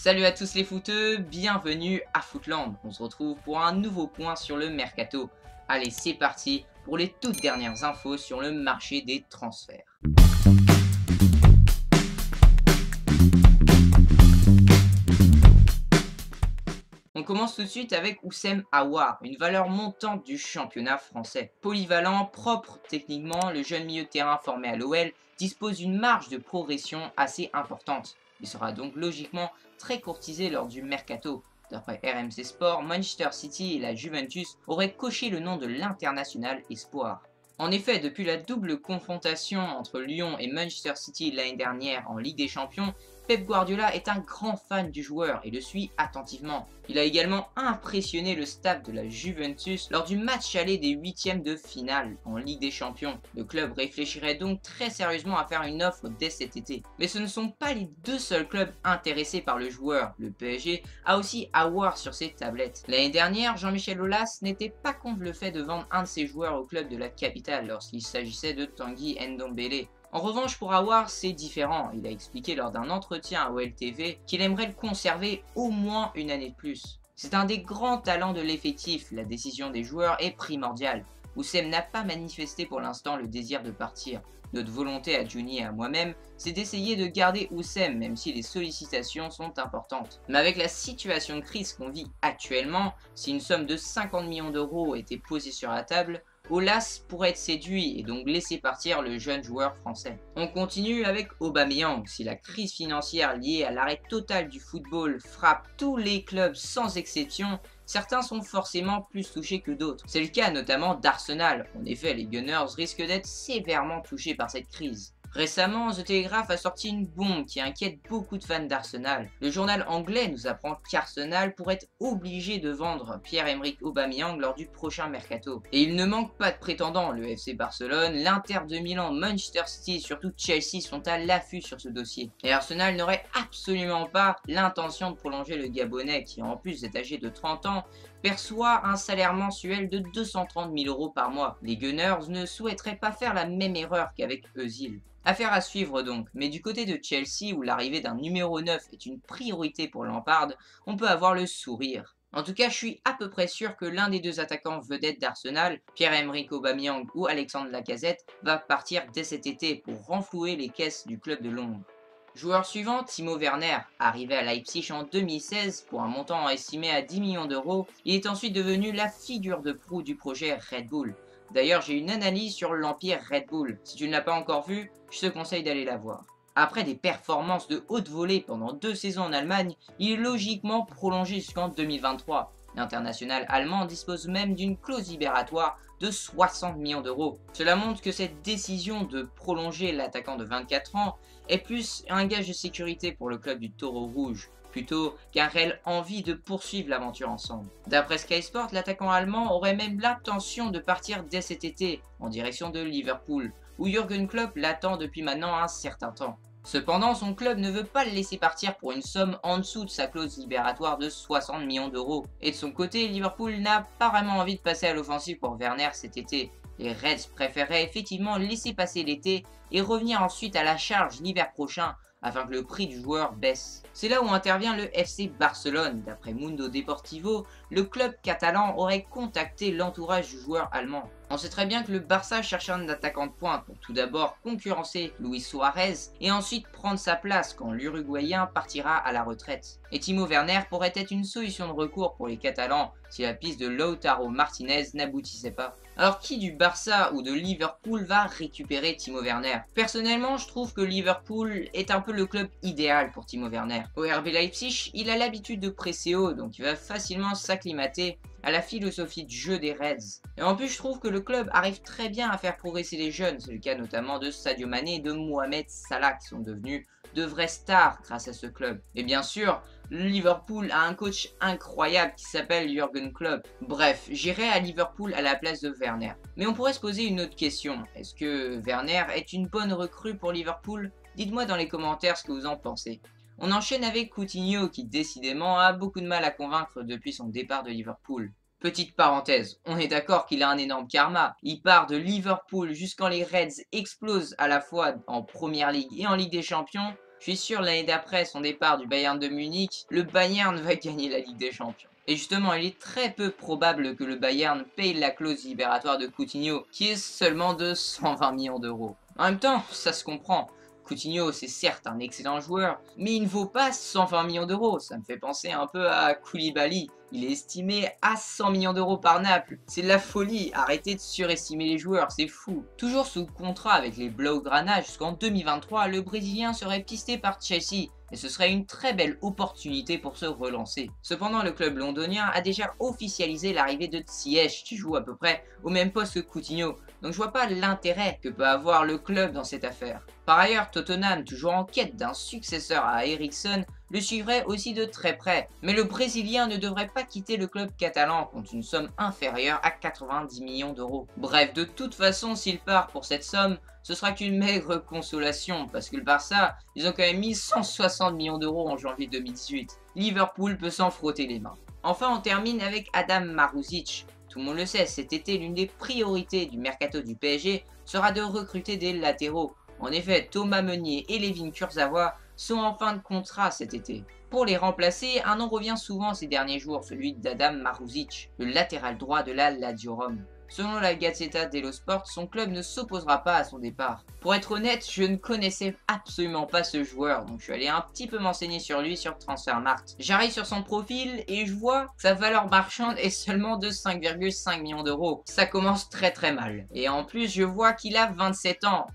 Salut à tous les footeux, bienvenue à Footland. On se retrouve pour un nouveau point sur le mercato. Allez, c'est parti pour les toutes dernières infos sur le marché des transferts. On commence tout de suite avec Oussem Aouar, une valeur montante du championnat français. Polyvalent, propre techniquement, le jeune milieu de terrain formé à l'OL dispose d'une marge de progression assez importante. Il sera donc logiquement très courtisé lors du mercato. D'après RMC Sport, Manchester City et la Juventus auraient coché le nom de l'international espoir. En effet, depuis la double confrontation entre Lyon et Manchester City l'année dernière en Ligue des Champions, Pep Guardiola est un grand fan du joueur et le suit attentivement. Il a également impressionné le staff de la Juventus lors du match aller des huitièmes de finale en Ligue des Champions. Le club réfléchirait donc très sérieusement à faire une offre dès cet été. Mais ce ne sont pas les deux seuls clubs intéressés par le joueur. Le PSG a aussi Aouar sur ses tablettes. L'année dernière, Jean-Michel Aulas n'était pas contre le fait de vendre un de ses joueurs au club de la capitale lorsqu'il s'agissait de Tanguy Ndombele. En revanche, pour Aouar, c'est différent. Il a expliqué lors d'un entretien à OLTV qu'il aimerait le conserver au moins une année de plus. C'est un des grands talents de l'effectif, la décision des joueurs est primordiale. Oussem n'a pas manifesté pour l'instant le désir de partir. Notre volonté à Juni et à moi-même, c'est d'essayer de garder Oussem, même si les sollicitations sont importantes. Mais avec la situation de crise qu'on vit actuellement, si une somme de 50 millions d'euros était posée sur la table, Aulas pourrait être séduit et donc laisser partir le jeune joueur français. On continue avec Aubameyang. Si la crise financière liée à l'arrêt total du football frappe tous les clubs sans exception, certains sont forcément plus touchés que d'autres. C'est le cas notamment d'Arsenal. En effet, les Gunners risquent d'être sévèrement touchés par cette crise. Récemment, The Telegraph a sorti une bombe qui inquiète beaucoup de fans d'Arsenal. Le journal anglais nous apprend qu'Arsenal pourrait être obligé de vendre Pierre-Emerick Aubameyang lors du prochain mercato. Et il ne manque pas de prétendants, le FC Barcelone, l'Inter de Milan, Manchester City et surtout Chelsea sont à l'affût sur ce dossier. Et Arsenal n'aurait absolument pas l'intention de prolonger le Gabonais qui, en plus d'être âgé de 30 ans, perçoit un salaire mensuel de 230 000 euros par mois. Les Gunners ne souhaiteraient pas faire la même erreur qu'avec Özil. Affaire à suivre donc, mais du côté de Chelsea où l'arrivée d'un numéro 9 est une priorité pour Lampard, on peut avoir le sourire. En tout cas, je suis à peu près sûr que l'un des deux attaquants vedettes d'Arsenal, Pierre-Emerick Aubameyang ou Alexandre Lacazette, va partir dès cet été pour renflouer les caisses du club de Londres. Joueur suivant, Timo Werner. Arrivé à Leipzig en 2016 pour un montant estimé à 10 millions d'euros, il est ensuite devenu la figure de proue du projet Red Bull. D'ailleurs, j'ai une analyse sur l'empire Red Bull. Si tu ne l'as pas encore vue, je te conseille d'aller la voir. Après des performances de haute volée pendant 2 saisons en Allemagne, il est logiquement prolongé jusqu'en 2023. L'international allemand dispose même d'une clause libératoire de 60 millions d'euros. Cela montre que cette décision de prolonger l'attaquant de 24 ans est plus un gage de sécurité pour le club du Taureau Rouge, plutôt qu'un réel envie de poursuivre l'aventure ensemble. D'après Sky Sport, l'attaquant allemand aurait même l'intention de partir dès cet été, en direction de Liverpool, où Jürgen Klopp l'attend depuis maintenant un certain temps. Cependant, son club ne veut pas le laisser partir pour une somme en dessous de sa clause libératoire de 60 millions d'euros. Et de son côté, Liverpool n'a pas vraiment envie de passer à l'offensive pour Werner cet été. Les Reds préféraient effectivement laisser passer l'été et revenir ensuite à la charge l'hiver prochain afin que le prix du joueur baisse. C'est là où intervient le FC Barcelone. D'après Mundo Deportivo, le club catalan aurait contacté l'entourage du joueur allemand. On sait très bien que le Barça cherche un attaquant de pointe pour tout d'abord concurrencer Luis Suarez et ensuite prendre sa place quand l'Uruguayen partira à la retraite. Et Timo Werner pourrait être une solution de recours pour les Catalans si la piste de Lautaro Martinez n'aboutissait pas. Alors qui du Barça ou de Liverpool va récupérer Timo Werner? Personnellement, je trouve que Liverpool est un peu le club idéal pour Timo Werner. Au RB Leipzig, il a l'habitude de presser haut, donc il va facilement s'acclimater à la philosophie de jeu des Reds. Et en plus, je trouve que le club arrive très bien à faire progresser les jeunes. C'est le cas notamment de Sadio Mané et de Mohamed Salah qui sont devenus de vraies stars grâce à ce club. Et bien sûr, Liverpool a un coach incroyable qui s'appelle Jürgen Klopp. Bref, j'irai à Liverpool à la place de Werner. Mais on pourrait se poser une autre question. Est-ce que Werner est une bonne recrue pour Liverpool? Dites-moi dans les commentaires ce que vous en pensez. On enchaîne avec Coutinho qui décidément a beaucoup de mal à convaincre depuis son départ de Liverpool. Petite parenthèse, on est d'accord qu'il a un énorme karma. Il part de Liverpool jusqu'en les Reds explosent à la fois en Première Ligue et en Ligue des Champions. Je suis sûr l'année d'après son départ du Bayern de Munich, le Bayern va gagner la Ligue des Champions. Et justement, il est très peu probable que le Bayern paye la clause libératoire de Coutinho, qui est seulement de 120 millions d'euros. En même temps, ça se comprend. Coutinho, c'est certes un excellent joueur, mais il ne vaut pas 120 millions d'euros. Ça me fait penser un peu à Koulibaly. Il est estimé à 100 millions d'euros par Naples. C'est de la folie, arrêtez de surestimer les joueurs, c'est fou. Toujours sous contrat avec les Blaugrana jusqu'en 2023, le Brésilien serait pisté par Chelsea. Et ce serait une très belle opportunité pour se relancer. Cependant, le club londonien a déjà officialisé l'arrivée de Ziyech, qui joue à peu près au même poste que Coutinho. Donc je vois pas l'intérêt que peut avoir le club dans cette affaire. Par ailleurs, Tottenham, toujours en quête d'un successeur à Eriksen, le suivrait aussi de très près. Mais le Brésilien ne devrait pas quitter le club catalan contre une somme inférieure à 90 millions d'euros. Bref, de toute façon, s'il part pour cette somme, ce sera qu'une maigre consolation, parce que le Barça, ils ont quand même mis 160 millions d'euros en janvier 2018. Liverpool peut s'en frotter les mains. Enfin, on termine avec Adam Marusic. Tout le monde le sait, cet été, l'une des priorités du mercato du PSG sera de recruter des latéraux. En effet, Thomas Meunier et Layvin Kurzawa sont en fin de contrat cet été. Pour les remplacer, un nom revient souvent ces derniers jours, celui d'Adam Marusic, le latéral droit de la Lazio Rome. Selon la Gazzetta dello Sport, son club ne s'opposera pas à son départ. Pour être honnête, je ne connaissais absolument pas ce joueur, donc je suis allé un petit peu m'enseigner sur lui sur Transfermarkt. J'arrive sur son profil et je vois que sa valeur marchande est seulement de 5,5 millions d'euros. Ça commence très mal. Et en plus, je vois qu'il a 27 ans.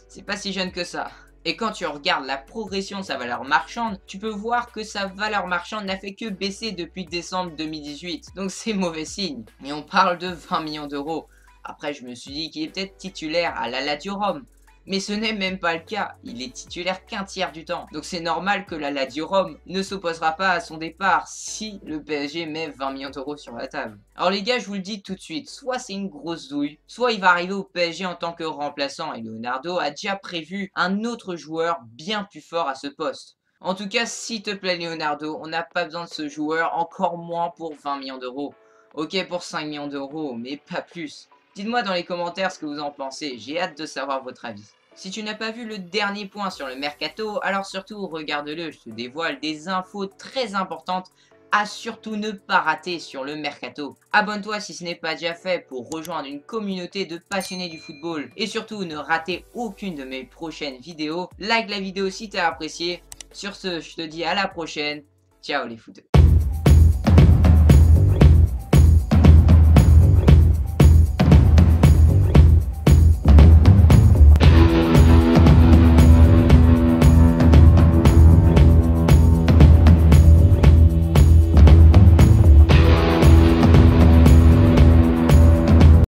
C'est pas si jeune que ça. Et quand tu regardes la progression de sa valeur marchande, tu peux voir que sa valeur marchande n'a fait que baisser depuis décembre 2018. Donc c'est mauvais signe. Et on parle de 20 millions d'euros. Après, je me suis dit qu'il est peut-être titulaire à la Lazio Rome. Mais ce n'est même pas le cas, il est titulaire qu'un tiers du temps. Donc c'est normal que la Lazio Rome ne s'opposera pas à son départ si le PSG met 20 millions d'euros sur la table. Alors les gars, je vous le dis tout de suite, soit c'est une grosse douille, soit il va arriver au PSG en tant que remplaçant et Leonardo a déjà prévu un autre joueur bien plus fort à ce poste. En tout cas, s'il te plaît Leonardo, on n'a pas besoin de ce joueur, encore moins pour 20 millions d'euros. Ok pour 5 millions d'euros, mais pas plus. Dites-moi dans les commentaires ce que vous en pensez, j'ai hâte de savoir votre avis. Si tu n'as pas vu le dernier point sur le mercato, alors surtout regarde-le, je te dévoile des infos très importantes à surtout ne pas rater sur le mercato. Abonne-toi si ce n'est pas déjà fait pour rejoindre une communauté de passionnés du football et surtout ne ratez aucune de mes prochaines vidéos. Like la vidéo si tu as apprécié. Sur ce, je te dis à la prochaine. Ciao les footeux.